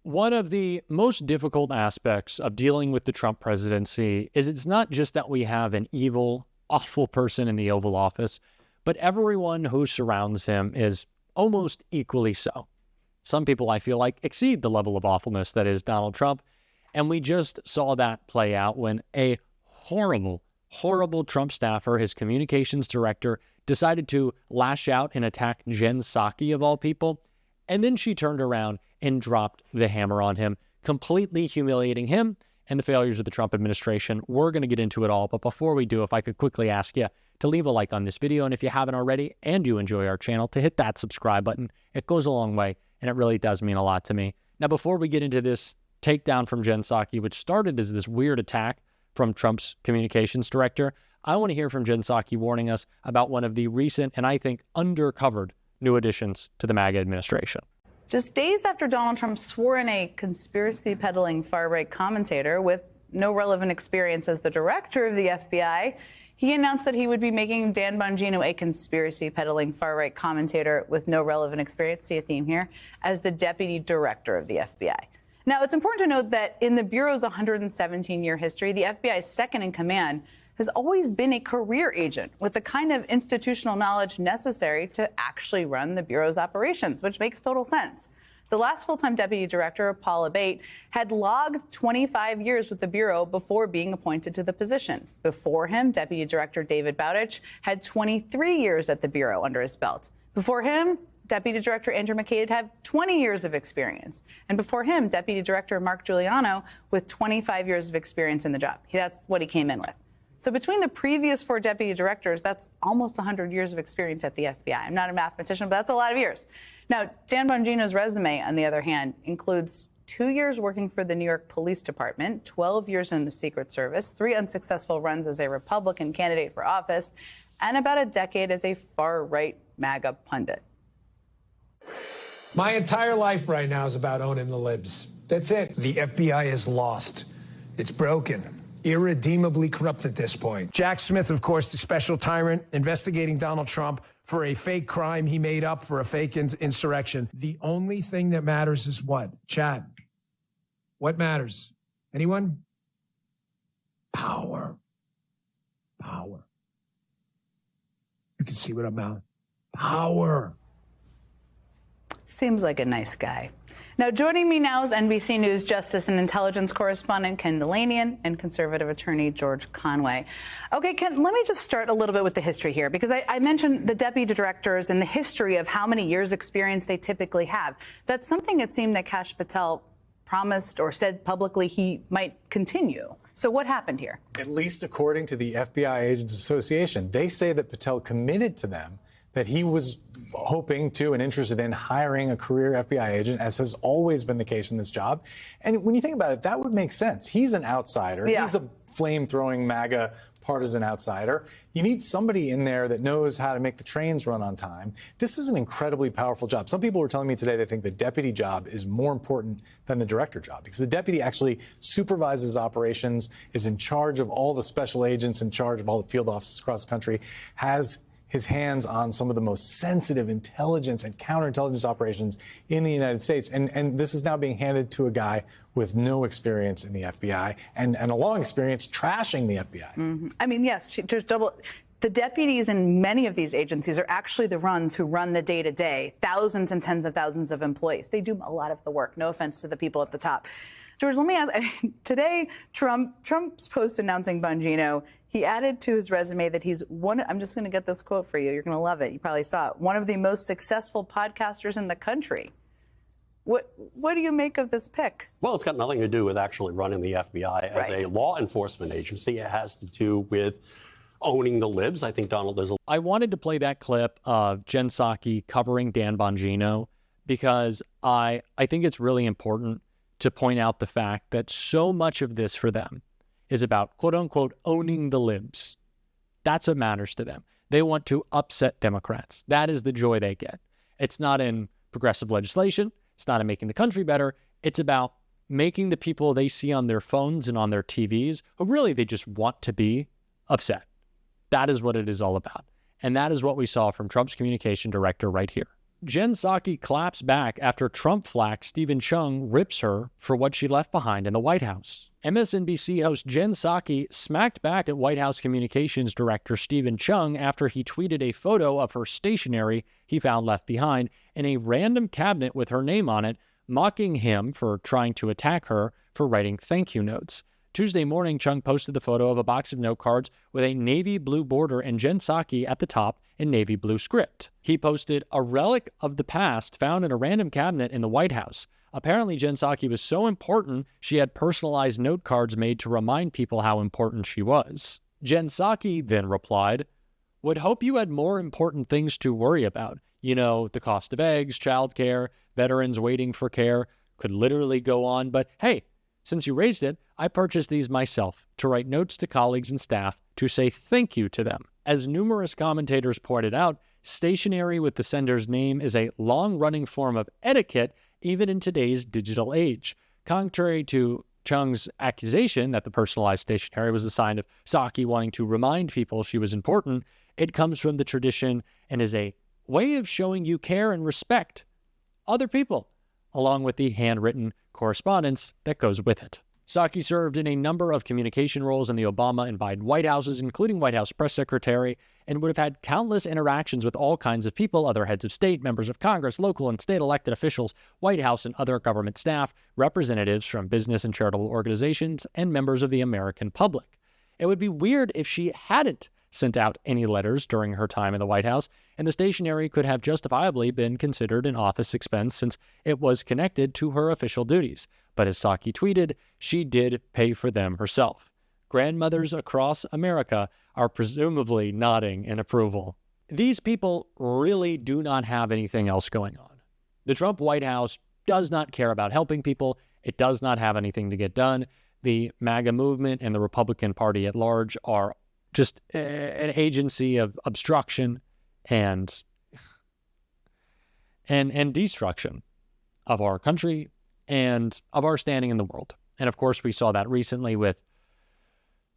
One of the most difficult aspects of dealing with the Trump presidency is it's not just that we have an evil, awful person in the Oval Office, but everyone who surrounds him is almost equally so. Some people, I feel like, exceed the level of awfulness that is Donald Trump, and we just saw that play out when a horrible, horrible Trump staffer, his communications director, decided to lash out and attack Jen Psaki, of all people, and then she turned around and dropped the hammer on him, completely humiliating him and the failures of the Trump administration. We're going to get into it all, but before we do, if I could quickly ask you to leave a like on this video, and if you haven't already and you enjoy our channel, to hit that subscribe button. It goes a long way, and it really does mean a lot to me. Now, before we get into this takedown from Jen Psaki, which started as this weird attack from Trump's communications director, I want to hear from Jen Psaki warning us about one of the recent and I think undercovered new additions to the MAGA administration. Just days after Donald Trump swore in a conspiracy-peddling far-right commentator with no relevant experience as the director of the FBI, he announced that he would be making Dan Bongino, a conspiracy-peddling far-right commentator with no relevant experience, see a theme here, as the deputy director of the FBI. Now, it's important to note that in the Bureau's 117-year history, the FBI's second in command has always been a career agent with the kind of institutional knowledge necessary to actually run the Bureau's operations, which makes total sense. The last full-time deputy director, Paul Abate, had logged 25 years with the Bureau before being appointed to the position. Before him, Deputy Director David Bowditch had 23 years at the Bureau under his belt. Before him, Deputy Director Andrew McCabe had 20 years of experience. And before him, Deputy Director Mark Giuliano with 25 years of experience in the job. That's what he came in with. So between the previous 4 deputy directors, that's almost 100 years of experience at the FBI. I'm not a mathematician, but that's a lot of years. Now, Dan Bongino's resume, on the other hand, includes 2 years working for the New York Police Department, 12 years in the Secret Service, 3 unsuccessful runs as a Republican candidate for office, and about a decade as a far-right MAGA pundit. My entire life right now is about owning the libs. That's it. The FBI is lost. It's broken. Irredeemably corrupt at this point. Jack Smith, of course, the special tyrant investigating Donald Trump for a fake crime he made up for a fake insurrection. The only thing that matters is what? Chat. What matters? Anyone? Power. Power. You can see what I'm about. Power. Seems like a nice guy. Now, joining me now is NBC News Justice and Intelligence correspondent Ken Dilanian and conservative attorney George Conway. Okay, Ken, let me just start a little bit with the history here, because I mentioned the deputy directors and the history of how many years experience they typically have. That's something it seemed that Kash Patel promised or said publicly he might continue. So what happened here? At least according to the FBI Agents Association, they say that Patel committed to them that he was hoping to and interested in hiring a career FBI agent, as has always been the case in this job. And when you think about it, that would make sense. He's an outsider. Yeah. He's a flame-throwing MAGA partisan outsider. You need somebody in there that knows how to make the trains run on time. This is an incredibly powerful job. Some people were telling me today they think the deputy job is more important than the director job, because the deputy actually supervises operations, is in charge of all the special agents, in charge of all the field offices across the country, has his hands on some of the most sensitive intelligence and counterintelligence operations in the United States. And this is now being handed to a guy with no experience in the FBI and a long experience trashing the FBI. Mm-hmm. I mean, yes, there's double. The deputies in many of these agencies are actually the ones who run the day-to-day, thousands and tens of thousands of employees. They do a lot of the work. No offense to the people at the top. George, let me ask, today, Trump's post announcing Bongino, he added to his resume that he's one, I'm just going to get this quote for you. You're going to love it. You probably saw it. One of the most successful podcasters in the country. What do you make of this pick? Well, it's got nothing to do with actually running the FBI as a law enforcement agency. It has to do with owning the libs. I think, Donald, I wanted to play that clip of Jen Psaki covering Dan Bongino because I think it's really important to point out the fact that so much of this for them is about, quote unquote, owning the libs. That's what matters to them. They want to upset Democrats. That is the joy they get. It's not in progressive legislation. It's not in making the country better. It's about making the people they see on their phones and on their TVs, who really they just want to be, upset. That is what it is all about. And that is what we saw from Trump's communication director right here. Jen Psaki claps back after Trump flack Stephen Chung rips her for what she left behind in the White House. MSNBC host Jen Psaki smacked back at White House Communications Director Stephen Chung after he tweeted a photo of her stationery he found left behind in a random cabinet with her name on it, mocking him for trying to attack her for writing thank you notes. Tuesday morning, Chung posted the photo of a box of note cards with a navy blue border and Jen Psaki at the top in navy blue script. He posted a relic of the past found in a random cabinet in the White House. Apparently, Jen Psaki was so important, she had personalized note cards made to remind people how important she was. Jen Psaki then replied, "Would hope you had more important things to worry about. You know, the cost of eggs, childcare, veterans waiting for care, could literally go on, but hey, since you raised it, I purchased these myself to write notes to colleagues and staff to say thank you to them." As numerous commentators pointed out, stationery with the sender's name is a long-running form of etiquette even in today's digital age. Contrary to Chung's accusation that the personalized stationery was a sign of Psaki wanting to remind people she was important, it comes from the tradition and is a way of showing you care and respect other people, along with the handwritten correspondence that goes with it. Psaki served in a number of communication roles in the Obama and Biden White Houses, including White House press secretary, and would have had countless interactions with all kinds of people, other heads of state, members of Congress, local and state elected officials, White House and other government staff, representatives from business and charitable organizations, and members of the American public. It would be weird if she hadn't sent out any letters during her time in the White House, and the stationery could have justifiably been considered an office expense since it was connected to her official duties. But as Psaki tweeted, she did pay for them herself. Grandmothers across America are presumably nodding in approval. These people really do not have anything else going on. The Trump White House does not care about helping people. It does not have anything to get done. The MAGA movement and the Republican Party at large are just an agency of obstruction and destruction of our country and of our standing in the world. And of course, we saw that recently with,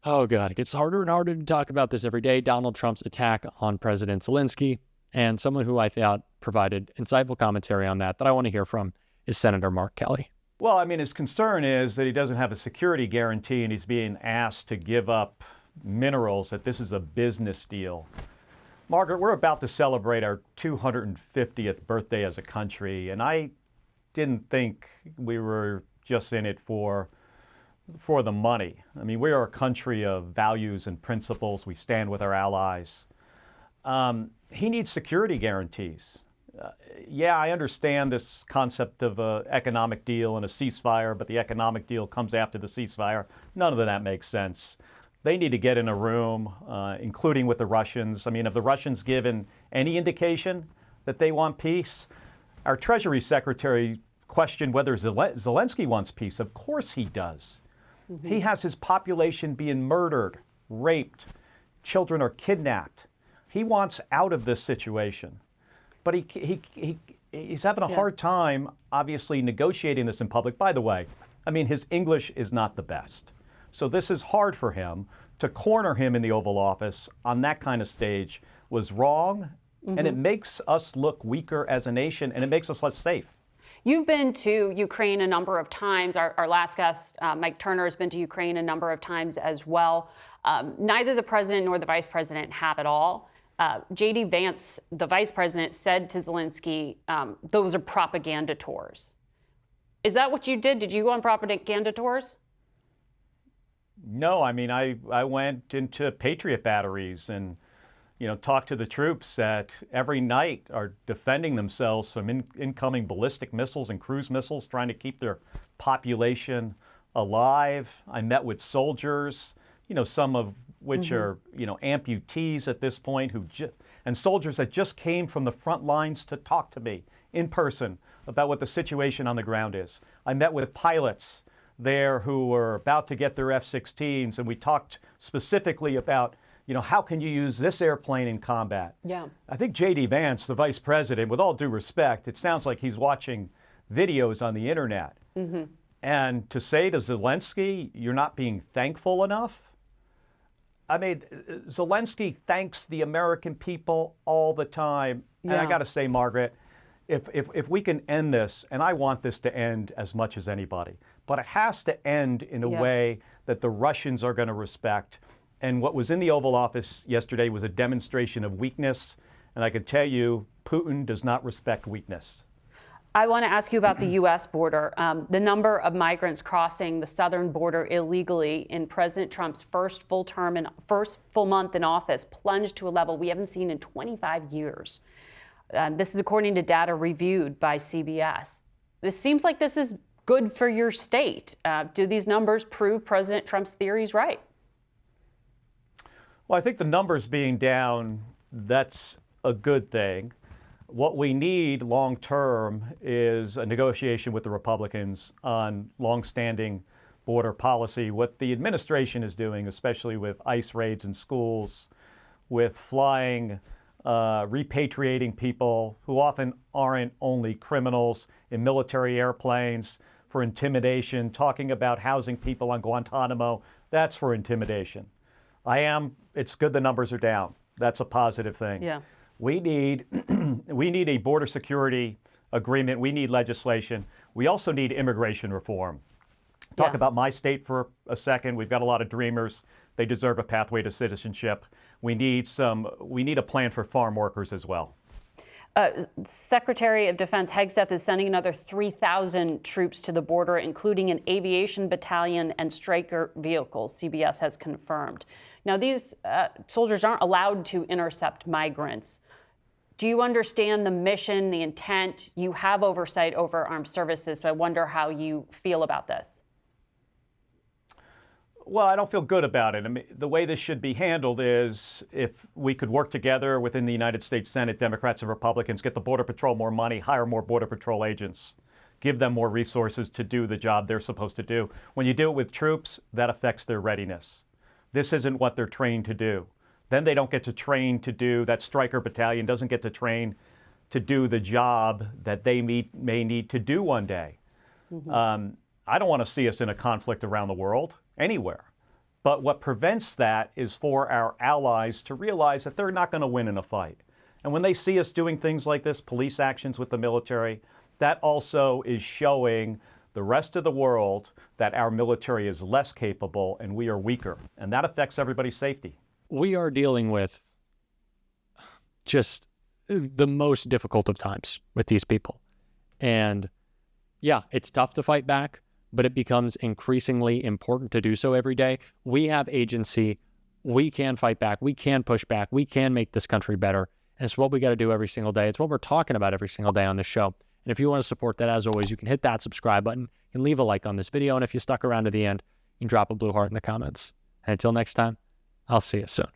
oh God, it gets harder and harder to talk about this every day, Donald Trump's attack on President Zelensky. And someone who I thought provided insightful commentary on that I want to hear from is Senator Mark Kelly. Well, I mean, his concern is that he doesn't have a security guarantee and he's being asked to give up minerals, that this is a business deal. Margaret, we're about to celebrate our 250th birthday as a country, and I didn't think we were just in it for the money. I mean, we are a country of values and principles. We stand with our allies. He needs security guarantees. Yeah, I understand this concept of an economic deal and a ceasefire, but the economic deal comes after the ceasefire. None of that makes sense. They need to get in a room, including with the Russians. I mean, have the Russians given any indication that they want peace? Our Treasury Secretary questioned whether Zelensky wants peace. Of course he does. Mm-hmm. He has his population being murdered, raped, children are kidnapped. He wants out of this situation. But he's having a hard time, obviously, negotiating this in public. By the way, I mean, his English is not the best. So this is hard for him. To corner him in the Oval Office on that kind of stage was wrong, and it makes us look weaker as a nation, and it makes us less safe. You've been to Ukraine a number of times. Our last guest, Mike Turner, has been to Ukraine a number of times as well. Neither the president nor the vice president have it all. J.D. Vance, the vice president, said to Zelensky, those are propaganda tours. Is that what you did? Did you go on propaganda tours? No, I mean, I went into Patriot batteries and, talked to the troops that every night are defending themselves from incoming ballistic missiles and cruise missiles, trying to keep their population alive. I met with soldiers, some of which are, amputees at this point, and soldiers that just came from the front lines to talk to me in person about what the situation on the ground is. I met with pilots there who were about to get their F-16s, and we talked specifically about, how can you use this airplane in combat? Yeah. I think J.D. Vance, the vice president, with all due respect, it sounds like he's watching videos on the internet. And to say to Zelensky, you're not being thankful enough? I mean, Zelensky thanks the American people all the time. And I got to say, Margaret, if we can end this, and I want this to end as much as anybody, but it has to end in a way that the Russians are going to respect. And what was in the Oval Office yesterday was a demonstration of weakness. And I can tell you, Putin does not respect weakness. I want to ask you about the U.S. border. The number of migrants crossing the southern border illegally in President Trump's first full month in office plunged to a level we haven't seen in 25 years. This is according to data reviewed by CBS. This seems like this is good for your state. Do these numbers prove President Trump's theories right? Well, I think the numbers being down, that's a good thing. What we need long term is a negotiation with the Republicans on longstanding border policy. What the administration is doing, especially with ICE raids in schools, with flying, repatriating people who often aren't only criminals in military airplanes for intimidation, talking about housing people on Guantanamo, that's for intimidation. It's good the numbers are down. That's a positive thing. Yeah. We need a border security agreement. We need legislation. We also need immigration reform. Talk about my state for a second. We've got a lot of dreamers. They deserve a pathway to citizenship. We need a plan for farm workers as well. Secretary of Defense Hegseth is sending another 3,000 troops to the border, including an aviation battalion and Stryker vehicles, CBS has confirmed. Now, these soldiers aren't allowed to intercept migrants. Do you understand the mission, the intent? You have oversight over armed services, so I wonder how you feel about this. Well, I don't feel good about it. I mean, the way this should be handled is if we could work together within the United States Senate, Democrats and Republicans, get the Border Patrol more money, hire more Border Patrol agents, give them more resources to do the job they're supposed to do. When you do it with troops, that affects their readiness. This isn't what they're trained to do. Then they don't get to train to do, that Stryker battalion doesn't get to train to do the job that they may need to do one day. Mm-hmm. I don't want to see us in a conflict around the world, anywhere. But what prevents that is for our allies to realize that they're not going to win in a fight. And when they see us doing things like this, police actions with the military, that also is showing the rest of the world that our military is less capable and we are weaker. And that affects everybody's safety. We are dealing with just the most difficult of times with these people. And yeah, it's tough to fight back, but it becomes increasingly important to do so every day. We have agency. We can fight back. We can push back. We can make this country better. And it's what we got to do every single day. It's what we're talking about every single day on this show. And if you want to support that, as always, you can hit that subscribe button. You can leave a like on this video. And if you stuck around to the end, you can drop a blue heart in the comments. And until next time, I'll see you soon.